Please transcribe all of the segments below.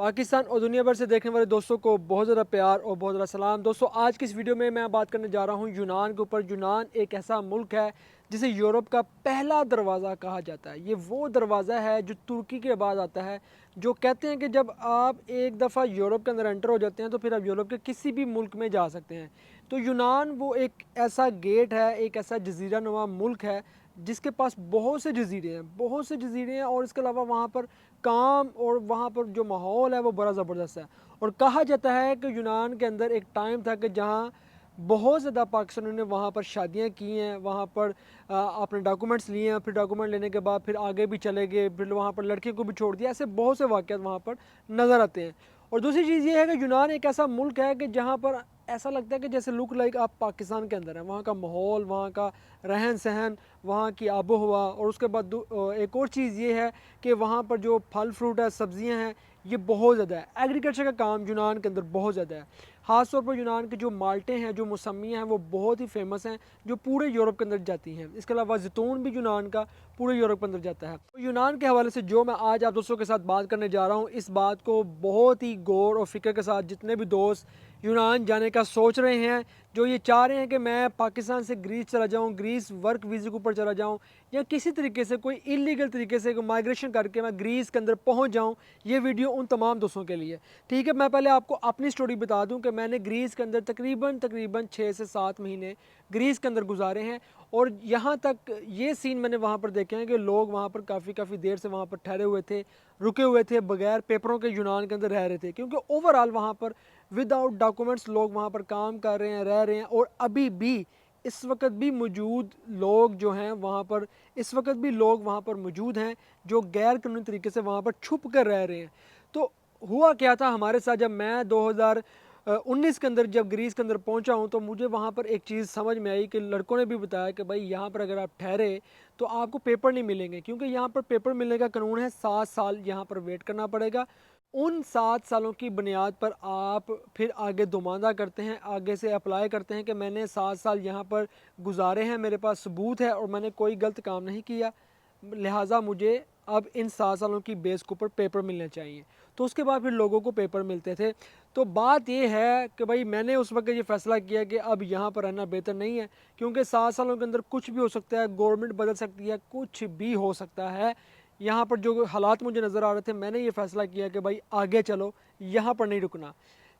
पाकिस्तान और दुनिया भर से देखने वाले दोस्तों को बहुत ज़्यादा प्यार और बहुत ज़्यादा सलाम। दोस्तों आज की इस वीडियो में मैं बात करने जा रहा हूँ यूनान के ऊपर। यूनान एक ऐसा मुल्क है जिसे यूरोप का पहला दरवाज़ा कहा जाता है। ये वो दरवाज़ा है जो तुर्की के बाद आता है। जो कहते हैं कि जब आप एक दफ़ा यूरोप के अंदर एंटर हो जाते हैं तो फिर आप यूरोप के किसी भी मुल्क में जा सकते हैं। तो यूनान वो एक ऐसा गेट है, एक ऐसा जजीरा नुमा मुल्क है जिसके पास बहुत से जजीरे हैं और इसके अलावा वहाँ पर काम और वहाँ पर जो माहौल है वो बड़ा ज़बरदस्त है। और कहा जाता है कि यूनान के अंदर एक टाइम था कि जहाँ बहुत ज़्यादा पाकिस्तानियों ने वहाँ पर शादियाँ की हैं, वहाँ पर अपने डॉक्यूमेंट्स लिए हैं, फिर डॉक्यूमेंट लेने के बाद फिर आगे भी चले गए, फिर वहाँ पर लड़के को भी छोड़ दिया। ऐसे बहुत से वाक़यात वहाँ पर नज़र आते हैं। और दूसरी चीज़ ये है कि यूनान एक ऐसा मुल्क है कि जहाँ पर ऐसा लगता है कि जैसे लुक लाइक आप पाकिस्तान के अंदर हैं। वहाँ का माहौल, वहाँ का रहन सहन, वहाँ की आबो हवा। और उसके बाद एक और चीज़ ये है कि वहाँ पर जो फल फ्रूट है, सब्ज़ियाँ हैं, ये बहुत ज़्यादा है। एग्रीकल्चर का काम यूनान के अंदर बहुत ज़्यादा है। ख़ास तौर पर यूनान के जो माल्टे हैं, जो मौसमियाँ हैं, वो बहुत ही फेमस हैं, जो पूरे यूरोप के अंदर जाती हैं। इसके अलावा जैतून भी यूनान का पूरे यूरोप के अंदर जाता है। तो यूनान के हवाले से जो मैं आज आप दोस्तों के साथ बात करने जा रहा हूँ, इस बात को बहुत ही गौर और फिक्र के साथ जितने भी दोस्त यूनान जाने का सोच रहे हैं, जो ये चाह रहे हैं कि मैं पाकिस्तान से ग्रीस चला जाऊँ, ग्रीस वर्क वीज़े के ऊपर चला जाऊँ, या किसी तरीके से कोई इलीगल तरीके से माइग्रेशन करके मैं ग्रीस के अंदर पहुँच जाऊँ, ये वीडियो उन तमाम दोस्तों के लिए। ठीक है, मैं पहले आपको अपनी स्टोरी बता दूँ कि मैंने ग्रीस के अंदर तकरीबन 6 से 7 महीने ग्रीस के अंदर गुजारे हैं। और यहाँ तक ये सीन मैंने वहाँ पर देखे हैं कि लोग वहाँ पर काफ़ी देर से वहाँ पर ठहरे हुए थे, रुके हुए थे, बगैर पेपरों के यूनान के अंदर रह रहे थे, क्योंकि ओवरऑल वहाँ पर विदाउट डॉक्यूमेंट्स लोग वहाँ पर काम कर रहे हैं, रह रहे हैं। और अभी भी इस वक्त भी मौजूद लोग जो हैं वहाँ पर, इस वक्त भी लोग वहाँ पर मौजूद हैं जो गैर कानूनी तरीके से वहाँ पर छुप कर रह रहे हैं। तो हुआ क्या था हमारे साथ, जब मैं 2019 के अंदर जब ग्रीस के अंदर पहुंचा हूं, तो मुझे वहां पर एक चीज़ समझ में आई कि लड़कों ने भी बताया कि भाई यहाँ पर अगर आप ठहरे तो आपको पेपर नहीं मिलेंगे, क्योंकि यहाँ पर पेपर मिलने का कानून है 7 साल यहाँ पर वेट करना पड़ेगा। उन 7 सालों की बुनियाद पर आप फिर आगे दुमानदा करते हैं, आगे से अप्लाई करते हैं कि मैंने 7 साल यहाँ पर गुजारे हैं, मेरे पास सबूत है और मैंने कोई गलत काम नहीं किया, लिहाजा मुझे अब इन 7 सालों की बेस के ऊपर पेपर मिलने चाहिए। तो उसके बाद फिर लोगों को पेपर मिलते थे। तो बात ये है कि भाई मैंने उस वक्त ये फ़ैसला किया कि अब यहाँ पर रहना बेहतर नहीं है, क्योंकि 7 सालों के अंदर कुछ भी हो सकता है, गवर्नमेंट बदल सकती है, कुछ भी हो सकता है। यहाँ पर जो हालात मुझे नज़र आ रहे थे, मैंने ये फ़ैसला किया कि भाई आगे चलो, यहाँ पर नहीं रुकना।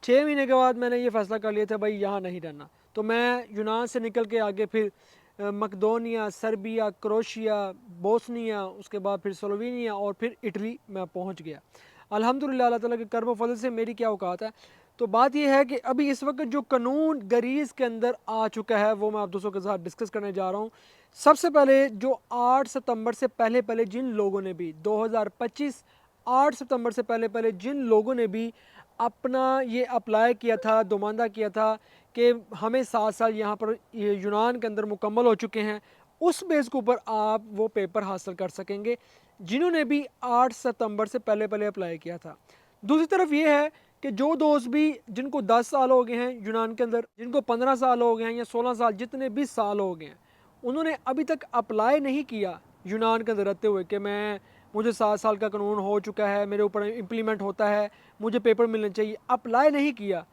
6 महीने के बाद मैंने ये फ़ैसला कर लिया था भाई यहाँ नहीं रहना। तो मैं यूनान से निकल के आगे फिर मकदोनिया, सर्बिया, क्रोशिया, बोस्निया, उसके बाद फिर स्लोवेनिया और फिर इटली मैं पहुंच गया। अल्हम्दुलिल्लाह अल्लाह ताला के करम फजल से मेरी क्या औकात है। तो बात यह है कि अभी इस वक्त जो कानून ग्रीस के अंदर आ चुका है वो मैं आप दोस्तों के साथ डिस्कस करने जा रहा हूँ। सबसे पहले जो 8 सितंबर से पहले जिन लोगों ने भी 2025 8 सितंबर से पहले जिन लोगों ने भी अपना ये अप्लाई किया था, दुमानदा किया था कि हमें 7 साल यहाँ पर यूनान के अंदर मुकम्मल हो चुके हैं, उस बेस के ऊपर आप वो पेपर हासिल कर सकेंगे जिन्होंने भी 8 सितंबर से पहले अप्लाई किया था। दूसरी तरफ ये है कि जो दोस्त भी जिनको 10 साल हो गए हैं यूनान के अंदर, जिनको 15 साल हो गए हैं या 16 साल, जितने भी साल हो गए हैं, उन्होंने अभी तक अप्लाई नहीं किया यूनान के अंदर रहते हुए कि मुझे 7 साल का कानून हो चुका है, मेरे ऊपर इम्प्लीमेंट होता है, मुझे पेपर मिलने चाहिए, अप्लाई नहीं किया,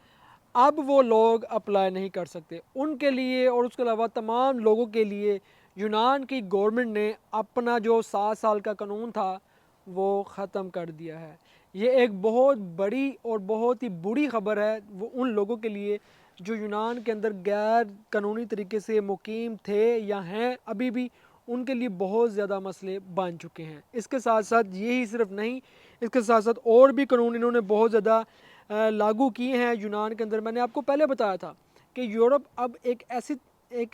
अब वो लोग अप्लाई नहीं कर सकते। उनके लिए और उसके अलावा तमाम लोगों के लिए यूनान की गवर्नमेंट ने अपना जो 7 साल का कानून था वो ख़त्म कर दिया है। ये एक बहुत बड़ी और बहुत ही बुरी ख़बर है वो उन लोगों के लिए जो यूनान के अंदर गैर कानूनी तरीके से मुकीम थे या हैं अभी भी। उनके लिए बहुत ज़्यादा मसले बन चुके हैं। इसके साथ साथ यही सिर्फ नहीं, इसके साथ साथ और भी कानून इन्होंने बहुत ज़्यादा लागू किए हैं यूनान के अंदर। मैंने आपको पहले बताया था कि यूरोप अब एक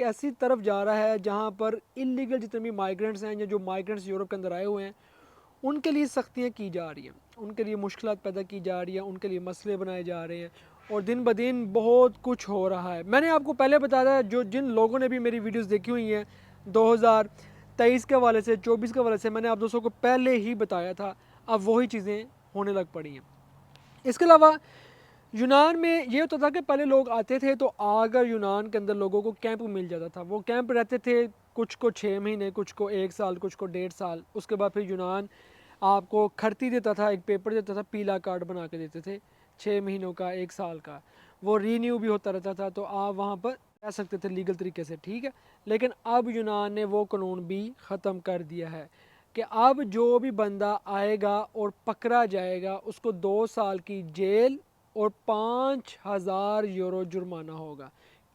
ऐसी तरफ जा रहा है जहाँ पर इलीगल जितने भी माइग्रेंट्स हैं या जो माइग्रेंट्स यूरोप के अंदर आए हुए हैं, उनके लिए सख्तियाँ की जा रही हैं, उनके लिए मुश्किलात पैदा की जा रही हैं, उनके लिए मसले बनाए जा रहे हैं और दिन ब दिन बहुत कुछ हो रहा है। मैंने आपको पहले बताया था, जो जिन लोगों ने भी मेरी वीडियोस देखी हुई हैं 2023 के हवाले से, 24 के हवाले से, मैंने आप दोस्तों को पहले ही बताया था। अब वही चीज़ें होने लग पड़ी हैं। इसके अलावा यूनान में ये होता था कि पहले लोग आते थे तो आकर यूनान के अंदर लोगों को कैंप मिल जाता था। वो कैंप रहते थे कुछ को 6 महीने, कुछ को 1 साल, कुछ को 1.5 साल। उसके बाद फिर यूनान आपको खर्ती देता था, एक पेपर देता था, पीला कार्ड बना के देते थे 6 महीनों का, 1 साल का, वो रीन्यू भी होता रहता था, तो आप वहाँ पर रह सकते थे लीगल तरीके से, ठीक है। लेकिन अब यूनान ने वो कानून भी ख़त्म कर दिया है कि अब जो भी बंदा आएगा और पकड़ा जाएगा उसको 2 साल की जेल और 5,000 यूरो जुर्माना होगा।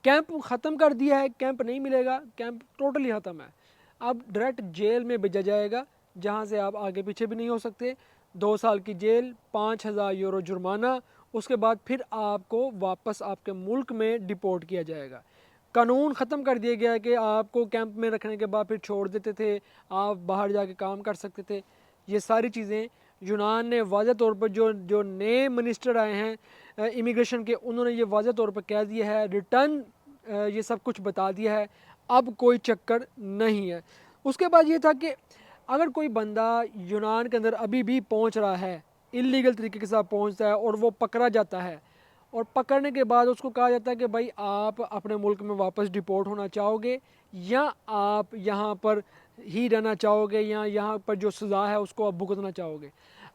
कैंप ख़त्म कर दिया है, कैंप नहीं मिलेगा, कैंप टोटली ख़त्म है। अब डायरेक्ट जेल में भेजा जाएगा जहाँ से आप आगे पीछे भी नहीं हो सकते। 2 साल की जेल, 5,000 यूरो जुर्माना, उसके बाद फिर आपको वापस आपके मुल्क में डिपोर्ट किया जाएगा। कानून ख़त्म कर दिया गया है कि आपको कैंप में रखने के बाद फिर छोड़ देते थे, आप बाहर जाके काम कर सकते थे। ये सारी चीज़ें यूनान ने वाज़ह तौर पर, जो जो नए मिनिस्टर आए हैं इमिग्रेशन के, उन्होंने ये वाज़ह तौर पर कह दिया है, रिटर्न ये सब कुछ बता दिया है, अब कोई चक्कर नहीं है। उसके बाद ये था कि अगर कोई बंदा यूनान के अंदर अभी भी पहुंच रहा है, इल्लीगल तरीके के साथ पहुंचता है और वो पकड़ा जाता है, और पकड़ने के बाद उसको कहा जाता है कि भाई आप अपने मुल्क में वापस डिपोर्ट होना चाहोगे या आप यहाँ पर ही रहना चाहोगे या यहाँ पर जो सज़ा है उसको आप भुगतना चाहोगे।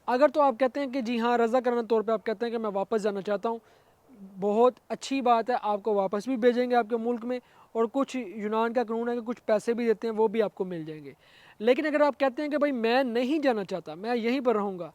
अगर तो आप कहते हैं कि जी हाँ, रज़ा करना तौर पे आप कहते हैं कि मैं वापस जाना चाहता हूँ, बहुत अच्छी बात है, आपको वापस भी भेजेंगे आपके मुल्क में, और कुछ यूनान का कानून है कि कुछ पैसे भी देते हैं, वो भी आपको मिल जाएंगे। लेकिन अगर आप कहते हैं कि भाई मैं नहीं जाना चाहता, मैं यहीं पर रहूँगा,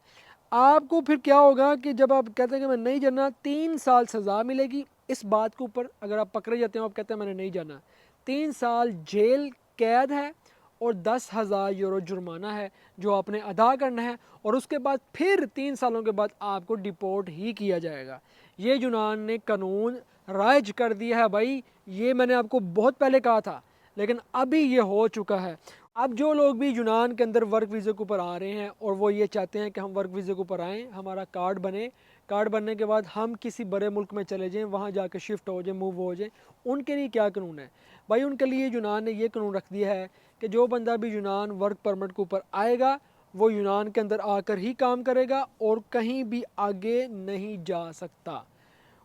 आपको फिर क्या होगा कि जब आप कहते हैं कि मैं नहीं जाना, 3 साल सज़ा मिलेगी इस बात के ऊपर। अगर आप पकड़े जाते हो, आप कहते हैं मैंने नहीं जाना, 3 साल जेल कैद है और 10,000 यूरो जुर्माना है जो आपने अदा करना है, और उसके बाद फिर 3 सालों के बाद आपको डिपोर्ट ही किया जाएगा। ये यूनान ने कानून राइज कर दिया है भाई, ये मैंने आपको बहुत पहले कहा था, लेकिन अभी ये हो चुका है। अब जो लोग भी यूनान के अंदर वर्क वीज़े के ऊपर आ रहे हैं और वो ये चाहते हैं कि हम वर्क वीज़े के ऊपर आएँ, हमारा कार्ड बने, कार्ड बनने के बाद हम किसी बड़े मुल्क में चले जाएँ, वहाँ जाकर शिफ्ट हो जाए, मूव हो जाए, उनके लिए क्या कानून है भाई? उनके लिए यूनान ने ये कानून रख दिया है कि जो बंदा भी यूनान वर्क परमिट के ऊपर आएगा वो यूनान के अंदर आकर ही काम करेगा और कहीं भी आगे नहीं जा सकता।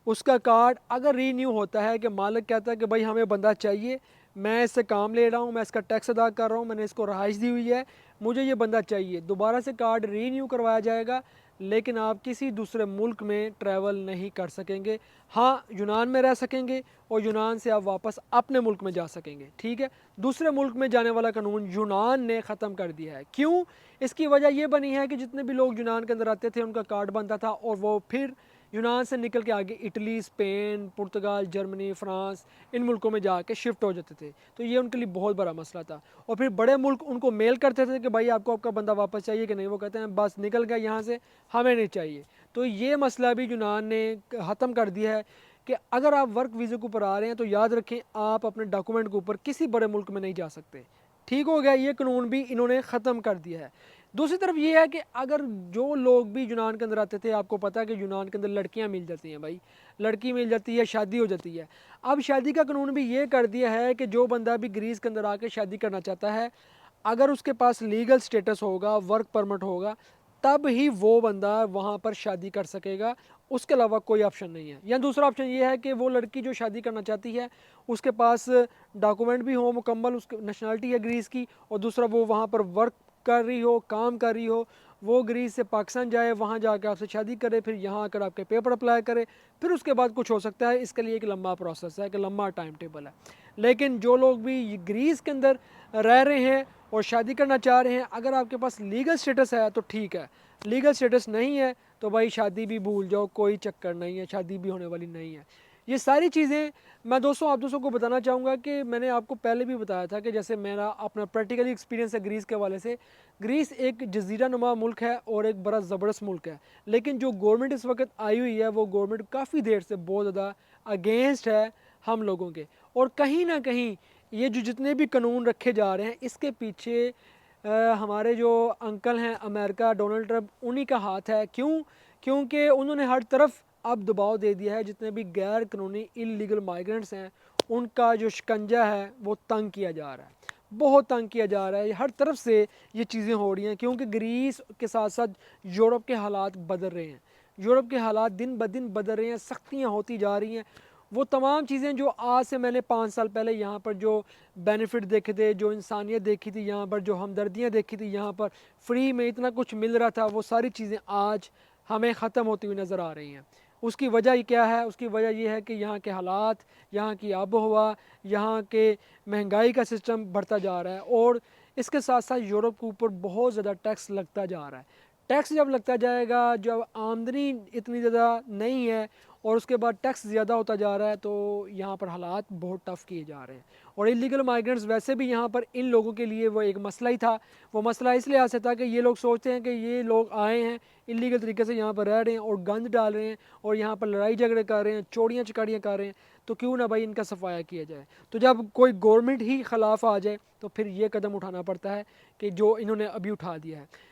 उसका कार्ड अगर रीन्यू होता है कि मालिक कहता है कि भाई हमें बंदा चाहिए, मैं इससे काम ले रहा हूँ, मैं इसका टैक्स अदा कर रहा हूँ, मैंने इसको रहाइश दी हुई है, मुझे ये बंदा चाहिए, दोबारा से कार्ड रीन्यू करवाया जाएगा, लेकिन आप किसी दूसरे मुल्क में ट्रैवल नहीं कर सकेंगे। हाँ, यूनान में रह सकेंगे और यूनान से आप वापस अपने मुल्क में जा सकेंगे, ठीक है। दूसरे मुल्क में जाने वाला कानून यूनान ने ख़त्म कर दिया है। क्यों? इसकी वजह यह बनी है कि जितने भी लोग यूनान के अंदर आते थे उनका कार्ड बनता था और वो फिर यूनान से निकल के आगे इटली, स्पेन, पुर्तगाल, जर्मनी, फ्रांस, इन मुल्कों में जाके शिफ्ट हो जाते थे। तो ये उनके लिए बहुत बड़ा मसला था। और फिर बड़े मुल्क उनको मेल करते थे कि भाई आपको आपका बंदा वापस चाहिए कि नहीं, वो कहते हैं बस निकल गया यहाँ से, हमें नहीं चाहिए। तो ये मसला भी यूनान ने ख़त्म कर दिया है कि अगर आप वर्क वीज़े के ऊपर आ रहे हैं तो याद रखें आप अपने डॉक्यूमेंट के ऊपर किसी बड़े मुल्क में नहीं जा सकते। ठीक हो गया, ये कानून भी इन्होंने ख़त्म कर दिया है। दूसरी तरफ ये है कि अगर जो लोग भी यूनान के अंदर आते थे, आपको पता है कि यूनान के अंदर लड़कियां मिल जाती हैं भाई, लड़की मिल जाती है, शादी हो जाती है। अब शादी का कानून भी ये कर दिया है कि जो बंदा भी ग्रीस के अंदर आके शादी करना चाहता है, अगर उसके पास लीगल स्टेटस होगा, वर्क परमिट होगा, तब ही वो बंदा वहाँ पर शादी कर सकेगा, उसके अलावा कोई ऑप्शन नहीं है। या दूसरा ऑप्शन ये है कि वो लड़की जो शादी करना चाहती है उसके पास डॉक्यूमेंट भी हो मुकम्मल, उसकी नेशनलिटी है ग्रीस की, और दूसरा वो वहाँ पर वर्क कर रही हो, काम कर रही हो, वो ग्रीस से पाकिस्तान जाए, वहाँ जाकर आपसे शादी करे, फिर यहाँ आकर आपके पेपर अप्लाई करे, फिर उसके बाद कुछ हो सकता है। इसके लिए एक लंबा प्रोसेस है, एक लंबा टाइम टेबल है। लेकिन जो लोग भी ग्रीस के अंदर रह रहे हैं और शादी करना चाह रहे हैं, अगर आपके पास लीगल स्टेटस है तो ठीक है, लीगल स्टेटस नहीं है तो भाई शादी भी भूल जाओ, कोई चक्कर नहीं है, शादी भी होने वाली नहीं है। ये सारी चीज़ें मैं आप दोस्तों को बताना चाहूँगा कि मैंने आपको पहले भी बताया था कि जैसे मेरा अपना प्रैक्टिकली एक्सपीरियंस है ग्रीस के हवाले से। ग्रीस एक जजीरा नुमा मुल्क है और एक बड़ा ज़बरदस्त मुल्क है, लेकिन जो गवर्नमेंट इस वक्त आई हुई है वो गवर्नमेंट काफ़ी देर से बहुत ज़्यादा अगेंस्ट है हम लोगों के, और कहीं ना कहीं ये जो जितने भी कानून रखे जा रहे हैं इसके पीछे हमारे जो अंकल हैं अमेरिका, डोनाल्ड ट्रंप, उन्हीं का हाथ है। क्यों? क्योंकि उन्होंने हर तरफ अब दबाव दे दिया है, जितने भी गैर कानूनी इलीगल माइग्रेंट्स हैं उनका जो शिकंजा है वो तंग किया जा रहा है, बहुत तंग किया जा रहा है। हर तरफ से ये चीज़ें हो रही हैं क्योंकि ग्रीस के साथ साथ यूरोप के हालात बदल रहे हैं, यूरोप के हालात दिन ब दिन बदल रहे हैं, सख्तियाँ होती जा रही हैं। वो तमाम चीज़ें जो आज से मैंने 5 साल पहले यहाँ पर जो बेनिफिट देखे थे, जो इंसानियत देखी थी यहाँ पर, जो हमदर्दियाँ देखी थी यहाँ पर, फ्री में इतना कुछ मिल रहा था, वो सारी चीज़ें आज हमें ख़त्म होती हुई नज़र आ रही हैं। उसकी वजह ये क्या है? उसकी वजह ये है कि यहाँ के हालात, यहाँ की आबो-हवा, यहाँ के महंगाई का सिस्टम बढ़ता जा रहा है और इसके साथ साथ यूरोप के ऊपर बहुत ज़्यादा टैक्स लगता जा रहा है। टैक्स जब लगता जाएगा, जब आमदनी इतनी ज़्यादा नहीं है और उसके बाद टैक्स ज़्यादा होता जा रहा है, तो यहाँ पर हालात बहुत टफ़ किए जा रहे हैं। और इलीगल माइग्रेंट्स वैसे भी यहाँ पर इन लोगों के लिए वो एक मसला ही था। वो मसला इस लिहाज से था कि ये लोग सोचते हैं कि ये लोग आए हैं, इलीगल तरीके से यहाँ पर रह रहे हैं और गंद डाल रहे हैं और यहाँ पर लड़ाई झगड़े कर रहे हैं, चोरियाँ चकारियाँ कर रहे हैं, तो क्यों ना भाई इनका सफाया किया जाए। तो जब कोई गवर्नमेंट ही ख़िलाफ़ आ जाए तो फिर ये कदम उठाना पड़ता है कि जो इन्होंने अभी उठा दिया है।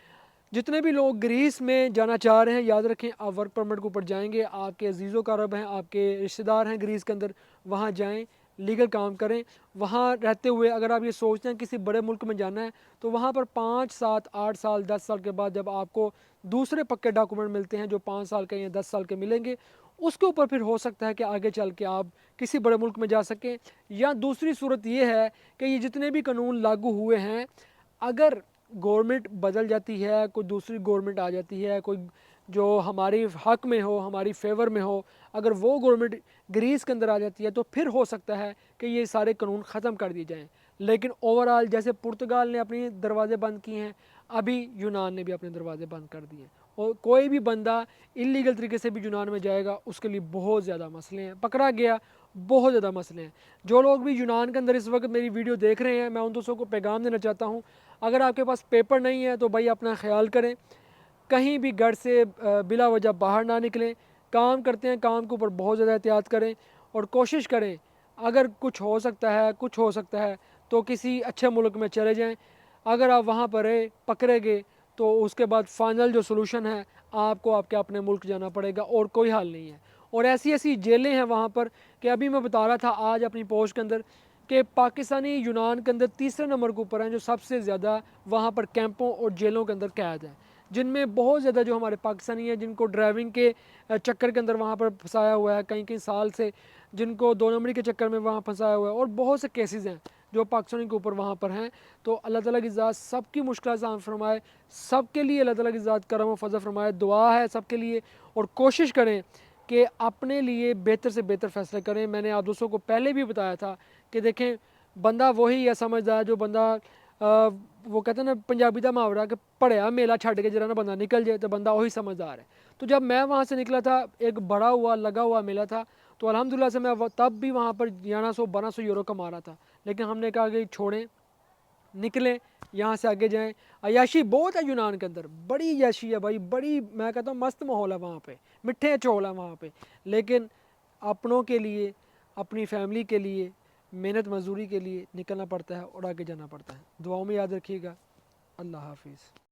जितने भी लोग ग्रीस में जाना चाह रहे हैं, याद रखें आप वर्क परमिट के ऊपर जाएंगे, आपके अजीज़ो कारब हैं, आपके रिश्तेदार हैं ग्रीस के अंदर, वहाँ जाएं, लीगल काम करें। वहाँ रहते हुए अगर आप ये सोचते हैं किसी बड़े मुल्क में जाना है, तो वहाँ पर 5, 7, 8 साल 10 साल के बाद जब आपको दूसरे पक्के डॉक्यूमेंट मिलते हैं जो 5 साल के या 10 साल के मिलेंगे, उसके ऊपर फिर हो सकता है कि आगे चल के आप किसी बड़े मुल्क में जा सकें। या दूसरी सूरत ये है कि ये जितने भी कानून लागू हुए हैं, अगर गवर्नमेंट बदल जाती है, कोई दूसरी गवर्नमेंट आ जाती है, कोई जो हमारी हक में हो, हमारी फेवर में हो, अगर वो गवर्नमेंट ग्रीस के अंदर आ जाती है, तो फिर हो सकता है कि ये सारे कानून ख़त्म कर दिए जाएं। लेकिन ओवरऑल जैसे पुर्तगाल ने अपने दरवाज़े बंद किए हैं, अभी यूनान ने भी अपने दरवाज़े बंद कर दिए हैं। और कोई भी बंदा इलीगल तरीके से भी यूनान में जाएगा, उसके लिए बहुत ज़्यादा मसले हैं, पकड़ा गया बहुत ज़्यादा मसले हैं। जो लोग भी यूनान के अंदर इस वक्त मेरी वीडियो देख रहे हैं, मैं उन दोस्तों को पैगाम देना चाहता हूँ, अगर आपके पास पेपर नहीं है तो भाई अपना ख्याल करें, कहीं भी घर से बिला वजह बाहर ना निकलें। काम करते हैं, काम के ऊपर बहुत ज़्यादा एहतियात करें और कोशिश करें, अगर कुछ हो सकता है, कुछ हो सकता है तो किसी अच्छे मुल्क में चले जाएं। अगर आप वहाँ पर रहे पकड़े गए तो उसके बाद फ़ाइनल जो सलूशन है, आपको आपके अपने मुल्क जाना पड़ेगा और कोई हल नहीं है। और ऐसी ऐसी जेलें हैं वहाँ पर कि अभी मैं बता रहा था आज अपनी पोस्ट के अंदर कि पाकिस्तानी यूनान के अंदर तीसरे नंबर के ऊपर हैं जो सबसे ज़्यादा वहाँ पर कैंपों और जेलों के अंदर कैद हैं, जिनमें बहुत ज़्यादा जो हमारे पाकिस्तानी हैं जिनको ड्राइविंग के चक्कर के अंदर वहाँ पर फंसाया हुआ है कई कई साल से, जिनको 2 नंबरी के चक्कर में वहाँ फंसाया हुआ है, और बहुत से केसेस हैं जो पाकिस्तानी के ऊपर वहाँ पर हैं। तो अल्लाह ताला की ज़ात सबकी मुश्किल आसान फरमाए, सबके लिए अल्लाह ताला की ज़ात करम व फज़ल फरमाए। दुआ है सबके लिए और कोशिश करें कि अपने लिए बेहतर से बेहतर फ़ैसले करें। मैंने आप दोस्तों को पहले भी बताया था कि देखें, बंदा वही है समझदार जो बंदा वो कहते हैं ना पंजाबी का मुहावरा कि पढ़िया मेला छड़ के जरा ना बंदा निकल जाए, तो बंदा वही समझदार है। तो जब मैं वहाँ से निकला था, एक बड़ा हुआ लगा हुआ मेला था, तो अल्हम्दुलिल्लाह से मैं तब भी वहाँ पर 1100-1200 यूरो कमा रहा था। लेकिन हमने कहा कि छोड़ें, निकलें, यहाँ से आगे जाएं। अयाशी बहुत है यूनान के अंदर, बड़ी अयाशी है भाई, बड़ी, मैं कहता हूँ मस्त माहौल है वहाँ पे, मिठे चौल है वहाँ पे। लेकिन अपनों के लिए, अपनी फैमिली के लिए, मेहनत मजदूरी के लिए निकलना पड़ता है और आगे जाना पड़ता है। दुआओं में याद रखिएगा। अल्लाह हाफिज़।